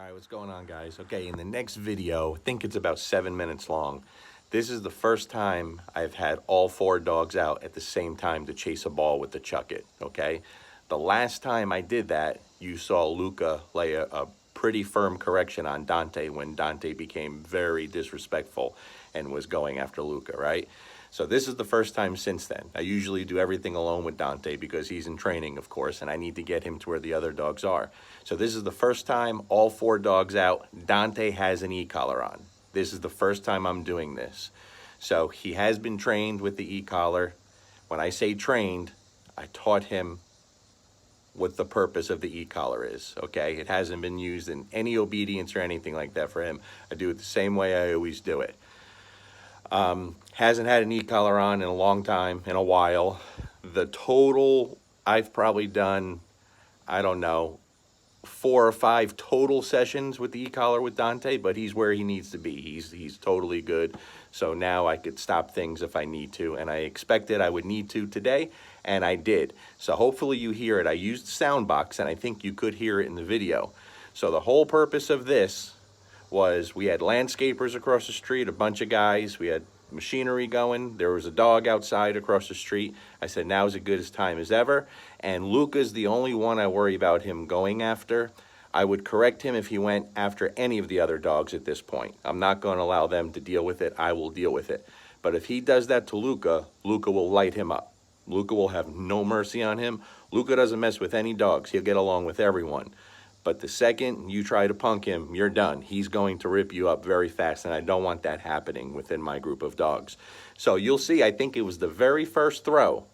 All right, what's going on, guys? Okay, in the next video, I think it's about 7 minutes long. This is the first time I've had all 4 dogs out at the same time to chase a ball with the chuck it, okay? The last time I did that, you saw Luca lay a pretty firm correction on Dante when Dante became very disrespectful and was going after Luca, right? So this is the first time since then. I usually do everything alone with Dante because he's in training, of course, and I need to get him to where the other dogs are. So this is the first time all 4 dogs out. Dante has an e-collar on. This is the first time I'm doing this. So he has been trained with the e-collar. When I say trained, I taught him what the purpose of the e-collar is, okay? It hasn't been used in any obedience or anything like that for him. I do it the same way I always do it. Hasn't had an e-collar on in a long time, in a while. The total, I've probably done, I don't know, 4 or 5 total sessions with the e-collar with Dante, but he's where he needs to be. He's totally good. So now I could stop things if I need to, and I expected I would need to today, and I did. So hopefully you hear it. I used the sound box, and I think you could hear it in the video. So the whole purpose of this was we had landscapers across the street, a bunch of guys, we had machinery going, there was a dog outside across the street. I said, now's as good a time as ever, and Luca's the only one I worry about him going after. I would correct him if he went after any of the other dogs at this point. I'm not going to allow them to deal with it. I will deal with it. But if he does that to Luca, Luca will light him up. Luca will have no mercy on him. Luca doesn't mess with any dogs. He'll get along with everyone. But the second you try to punk him, you're done. He's going to rip you up very fast, and I don't want that happening within my group of dogs. So you'll see, I think it was the very first throw.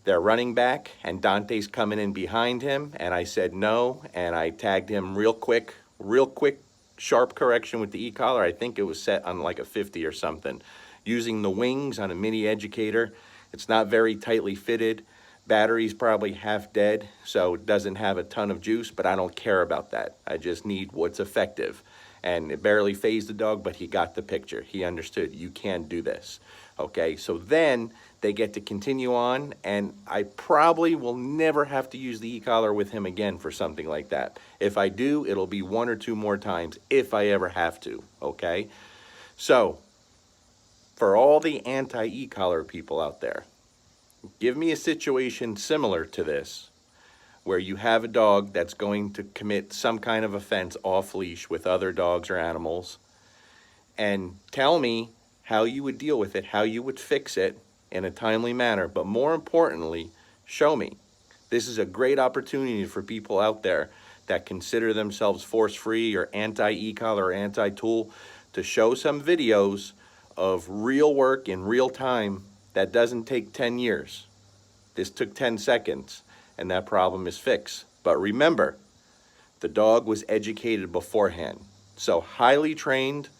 They're running back, and Dante's coming in behind him, and I said no, and I tagged him real quick, sharp correction with the e-collar. I think it was set on like a 50 or something. Using the wings on a mini educator. It's not very tightly fitted. Battery's probably half dead, so it doesn't have a ton of juice, but I don't care about that. I just need what's effective. And it barely phased the dog, but he got the picture. He understood, you can't do this. Okay, so then they get to continue on, and I probably will never have to use the e-collar with him again for something like that. If I do, it'll be 1 or 2 more times, if I ever have to, okay? So, for all the anti-e-collar people out there, give me a situation similar to this, where you have a dog that's going to commit some kind of offense off leash with other dogs or animals, and tell me how you would deal with it, how you would fix it in a timely manner, but more importantly, show me. This is a great opportunity for people out there that consider themselves force-free or anti-e-collar or anti-tool to show some videos of real work in real time. That doesn't take 10 years. This took 10 seconds, and that problem is fixed. But remember, the dog was educated beforehand. So highly trained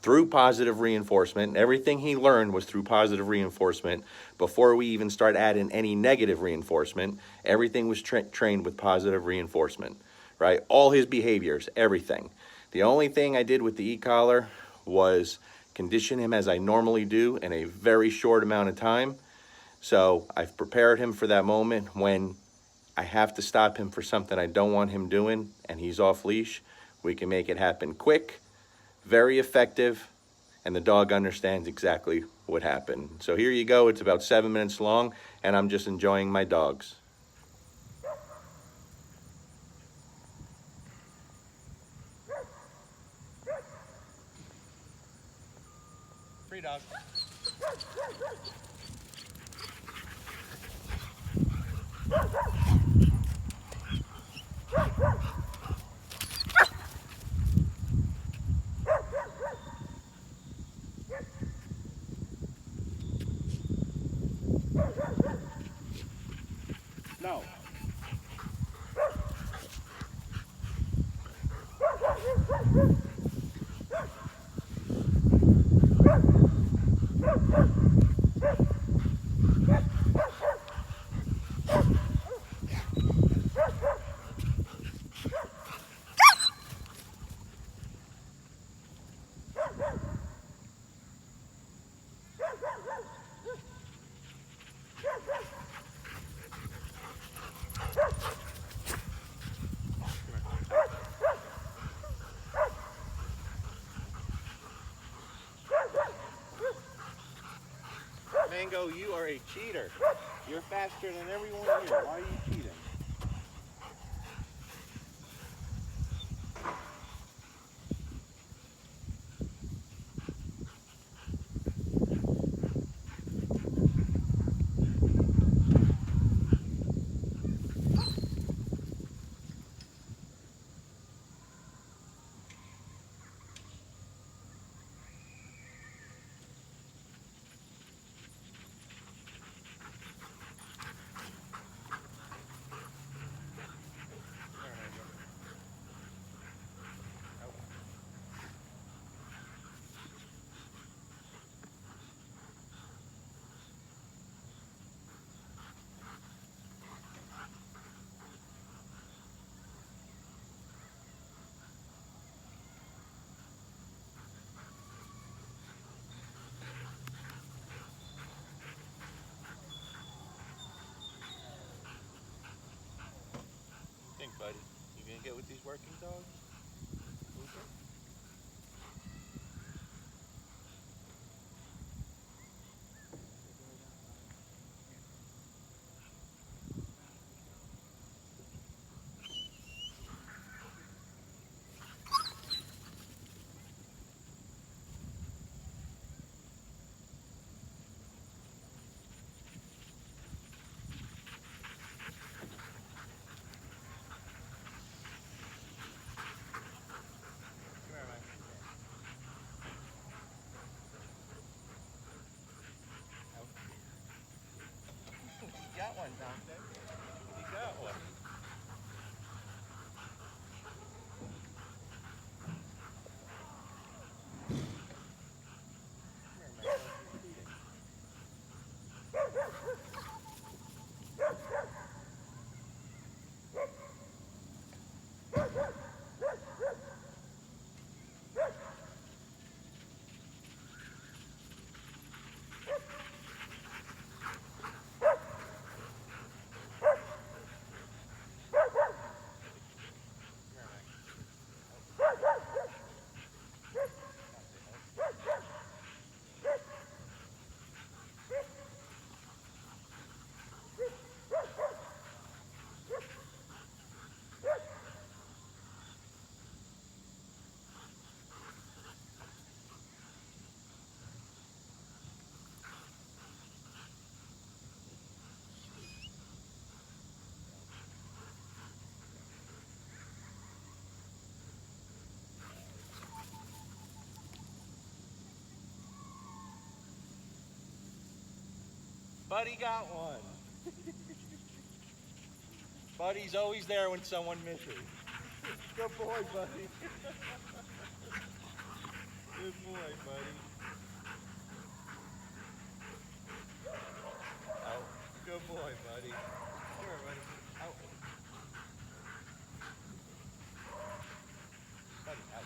through positive reinforcement. Everything he learned was through positive reinforcement. Before we even start adding any negative reinforcement, everything was trained with positive reinforcement, right? All his behaviors, everything. The only thing I did with the e-collar was condition him as I normally do in a very short amount of time. So I've prepared him for that moment when I have to stop him for something I don't want him doing and he's off leash. We can make it happen quick, very effective, and the dog understands exactly what happened. So here you go. It's about 7 minutes long, and I'm just enjoying my dogs. Free dog. No. Mango, you are a cheater. You're faster than everyone here. Why are you cheating? Think, buddy, you gonna get with these working dogs? Luca? Come here, man. Out. You got one, Dante. You got one. Come here, man. You're cheating. Buddy got one. Buddy's always there when someone misses. Good boy, buddy. Good boy, buddy. Out. Good boy, buddy. Come here, buddy. Out. Buddy, out.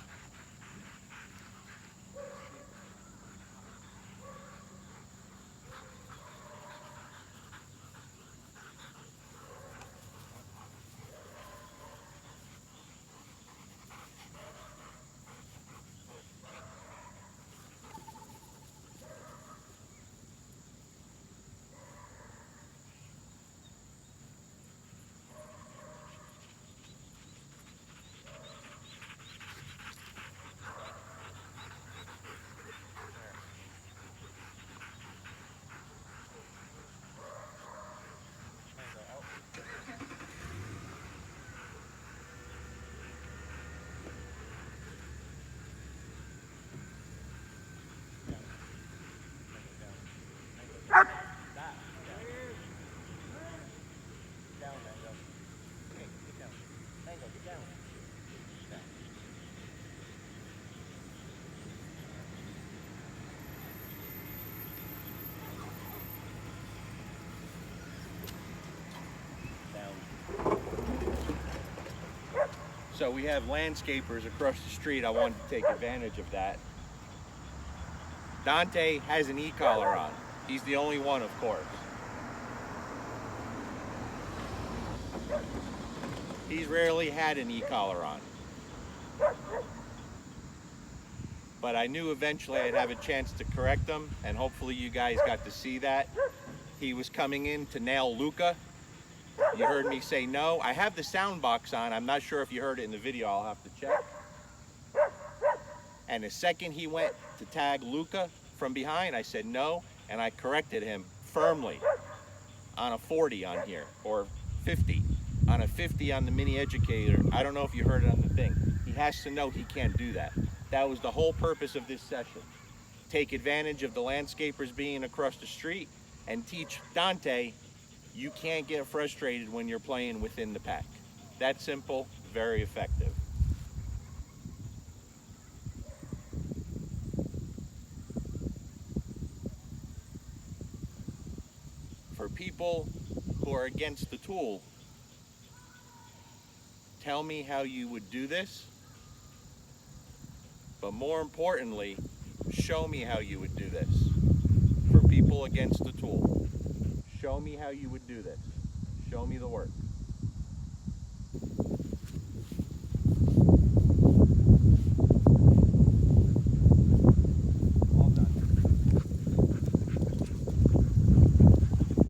So we have landscapers across the street. I wanted to take advantage of that. Dante has an e-collar on. He's the only one, of course. He's rarely had an e-collar on. but I knew eventually I'd have a chance to correct him, and hopefully you guys got to see that. He was coming in to nail Luca. You heard me say no. I have the sound box on. I'm not sure if you heard it in the video. I'll have to check. And the second he went to tag Luca from behind, I said no, and I corrected him firmly on a 40 on here, or 50. On a 50 on the mini educator. I don't know if you heard it on the thing. He has to know he can't do that. That was the whole purpose of this session. Take advantage of the landscapers being across the street and teach Dante you can't get frustrated when you're playing within the pack. That's simple, very effective. For people who are against the tool, tell me how you would do this, but more importantly, show me how you would do this. For people against the tool, show me how you would do this. Show me the work.